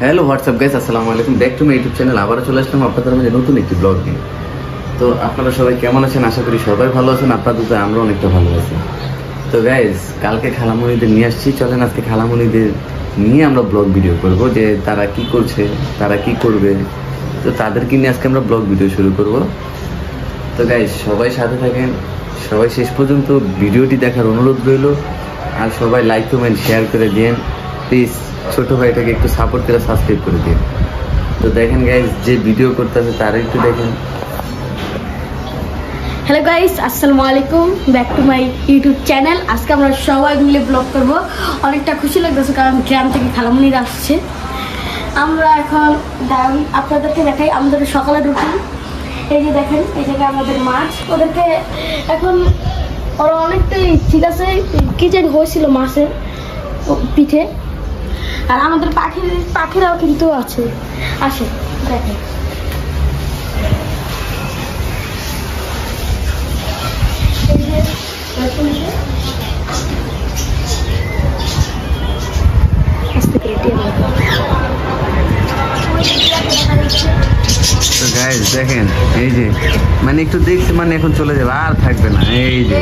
Hello WhatsApp guys, আসসালামু আলাইকুম। Back to my YouTube channel. আবারও চলে আসলাম আপনাদের মাঝে নতুন একটি ব্লগ নিয়ে। তো আপনারা সবাই কেমন আছেন? আশা করি সবাই ভালো আছেন। আপনাদের তো আমরা অনেকটা ভালো আছি। তো গাইস, কালকে খালামণিদের নিয়ে আসছি, চলেন আজকে খালামণিদের নিয়ে আমরা ব্লগ ভিডিও করব, যে তারা কি করছে, তারা কি করবে। তো তাদেরকে নিয়ে আজকে আমরা ব্লগ ভিডিও শুরু করব। তো গাইস, সবাই সাথে থাকেন, সবাই শেষ পর্যন্ত ভিডিওটি দেখার অনুরোধ রইল। আর সবাই লাইক কমেন্ট শেয়ার করে দিন প্লিজ। ছোট ভাইটাকে একটু সাপোর্ট করে সাবস্ক্রাইব করে দিন। তো দেখেন গাইস, যে ভিডিও করতেছে তারা একটু দেখেন। হ্যালো গাইস, আসসালামু আলাইকুম, back to my YouTube channel. আজকে আমরা সবাই মিলে ব্লগ করব। অনেকটা খুশি লাগতেছে কারণ গ্রাম থেকে খালামণিরা আসছে। আমরা এখন আপনাদেরকে দেখাই আমাদের সকালে রুটিন। এই যে দেখেন, এই জায়গায় আমাদের মাছ, ওদেরকে এখন ওরা অনেকটাই ঠিক আছে, কিচেন হয়েছিল মাছের পিঠে। আর আমাদের পাখিরাও কিন্তু আছে, আসে দেখেন। তো গাইস দেখেন, এই যে মানে একটু দেখছি মানে এখন চলে যাবে, আর থাকবে না। এই যে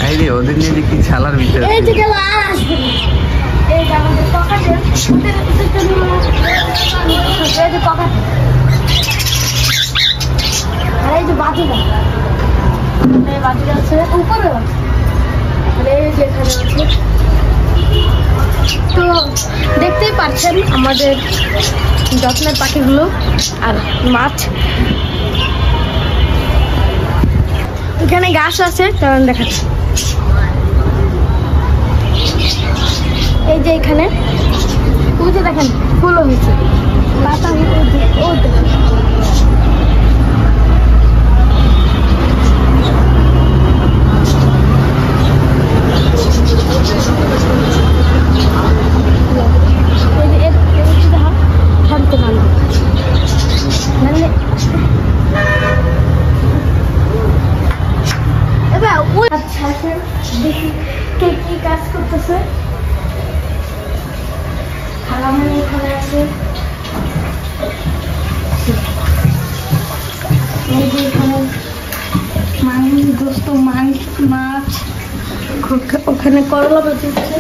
এই যে ওদের নিয়ে কি ছালার ভিতরে এই যে গেল, আর আসবে না। এই যে আমাদের পকেটে এই যে পকেট, আর এই যে বাতিটা, এই বাতিটা আছে উপরে আছে, আর এই যে এখানে আছে। তো দেখতেই পাচ্ছেন আমাদের যত্নের পাখিগুলো আর মাছ। এখানে গাছ আছে, কারণ দেখাচ্ছি। এই যে এখানে ওই যে দেখেন ফুল হয়েছে, পাতা দেখি কে কি কাজ করতেছে। খালামণি এখানে আছে, এই যে এখানে গোস্ত মাছ, ওখানে করলা ভাজি হচ্ছে।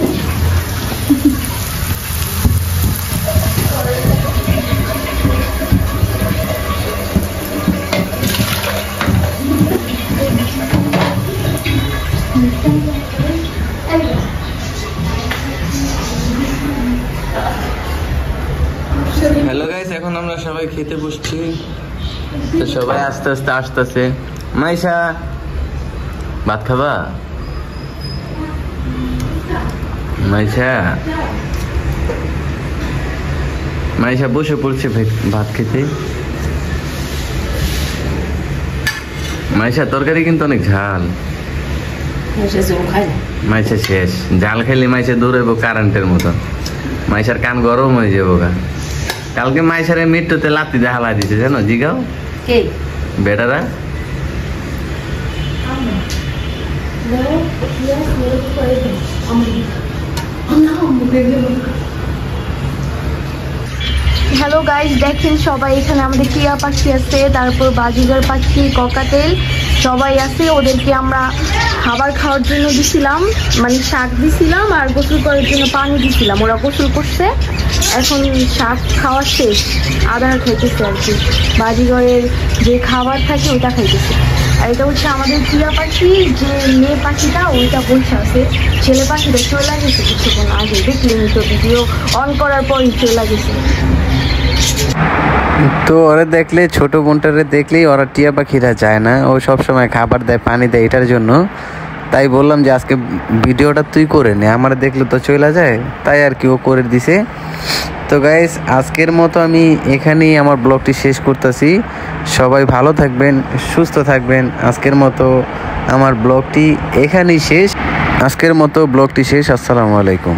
হ্যালো গাইস, এখন আমরা সবাই খেতে বসছি। তো সবাই আস্তে আস্তে আসতেছে। মাইশা, ভাত খাবা? মাইশা মাইশা বসে পড়ছে ভাত খেতে। মাইশা, তরকারি কিন্তু অনেক ঝাল। মাইশা শেষ, ঝাল খাইলে মাইশা দৌড়াইবো কারেন্টের মতো। মাইশার কান গরম হয়ে যাবো গা। কালকে মাইশারে মৃত্যুতে লাত্তি দিয়ে হালা দিছে, জানো? জিগাও বেটারা। হ্যালো গাইস, দেখেন সবাই এখানে আমাদের টিয়া পাখি আছে, তারপর বাজিগার পাখি, ককাটেল সবাই আছে। ওদেরকে আমরা খাবার খাওয়ার জন্য দিছিলাম, মানে শাক দিছিলাম আর গোসল করার জন্য পানি দিছিলাম। ওরা গোসল করছে, এখন শাক খাওয়া শেষ, আদার খাইতেছে আর কি। বাজিগরের যে খাবার থাকে ওইটা খাইতেছে। আর এটা হচ্ছে আমাদের টিয়া পাখি, যে মেয়ে পাখিটা ওইটা বসে আছে। ছেলে পাখিটা চলে গেছে কিছুক্ষণ আগে, দেখলেন তো ভিডিও অন করার পরই চলে গেছে। তো ওরা দেখলে, ছোট বোনটারে দেখলেই ওরা টিয়া পাখিরা যায় না, ও সবসময় খাবার দেয়, পানি দেয়, এটার জন্য। তাই বললাম যে আজকে ভিডিওটা তুই করে নে, আমার দেখলে তো চলে যায়, তাই আর কি ও করে দিছে। তো গাইস, আজকের মতো আমি এখানেই আমার ব্লগটি শেষ করতেছি। সবাই ভালো থাকবেন, সুস্থ থাকবেন। আজকের মতো আমার ব্লগটি এখানেই শেষ। আসসালামু আলাইকুম।